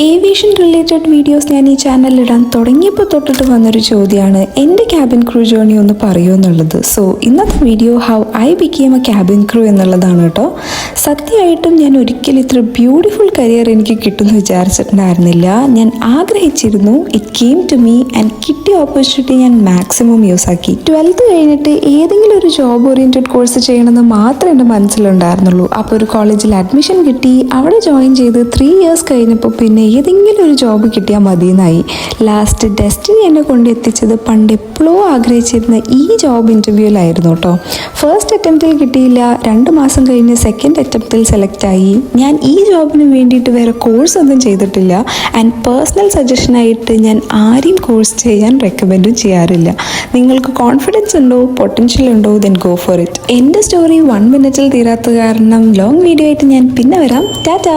Aviation related videos ഞാൻ ഈ ചാനലിൽ ഇടാൻ തുടങ്ങിയപ്പോൾ തൊട്ടിട്ട് വന്നൊരു ചോദ്യമാണ് എൻ്റെ ക്യാബിൻ ക്രൂ ജേർണി ഒന്ന് പറയുമോ എന്നുള്ളത്. സോ ഇന്നത്തെ video how I became A cabin crew എന്നുള്ളതാണ് കേട്ടോ. സത്യമായിട്ടും ഞാൻ ഒരിക്കലും ഇത്ര ബ്യൂട്ടിഫുൾ കരിയർ എനിക്ക് കിട്ടുമെന്ന് വിചാരിച്ചിട്ടുണ്ടായിരുന്നില്ല. ഞാൻ ആഗ്രഹിച്ചിരുന്നു, it came to me and കിട്ടിയ ഓപ്പർച്യൂണിറ്റി ഞാൻ മാക്സിമം യൂസ് ആക്കി. 12th കഴിഞ്ഞിട്ട് ഏതെങ്കിലും ഒരു ജോബ് ഓറിയൻറ്റഡ് കോഴ്സ് ചെയ്യണമെന്ന് മാത്രമേ എൻ്റെ മനസ്സിലുണ്ടായിരുന്നുള്ളൂ. അപ്പോൾ ഒരു കോളേജിൽ അഡ്മിഷൻ കിട്ടി, അവിടെ ജോയിൻ ചെയ്ത് 3 years കഴിഞ്ഞപ്പോൾ പിന്നെ ഏതെങ്കിലും ഒരു ജോബ് കിട്ടിയാൽ മതിയെന്നായി. ലാസ്റ്റ് ഡെസ്റ്റിനി എന്നെ കൊണ്ടെത്തിച്ചത് പണ്ട് എപ്പോഴോ ആഗ്രഹിച്ചിരുന്ന ഈ ജോബ് ഇൻ്റർവ്യൂവിലായിരുന്നു കേട്ടോ. ഫസ്റ്റ് അറ്റംപ്റ്റിൽ കിട്ടിയില്ല, 2 മാസം കഴിഞ്ഞ് സെക്കൻഡ് അറ്റംപ്റ്റിൽ സെലക്ട് ആയി. ഞാൻ ഈ ജോബിന് വേണ്ടിയിട്ട് വേറെ കോഴ്സ് ഒന്നും ചെയ്തിട്ടില്ല. ആൻഡ് പേഴ്സണൽ സജഷനായിട്ട് ഞാൻ ആരെയും കോഴ്സ് ചെയ്യാൻ റെക്കമെൻഡും ചെയ്യാറില്ല. നിങ്ങൾക്ക് കോൺഫിഡൻസ് ഉണ്ടോ, പൊട്ടൻഷ്യൽ ഉണ്ടോ, ദെൻ ഗോ ഫോർ ഇറ്റ്. എൻ്റെ സ്റ്റോറി 1 minute തീരാത്ത കാരണം ലോങ് വീഡിയോ ആയിട്ട് ഞാൻ പിന്നെ വരാം. ടാറ്റാ.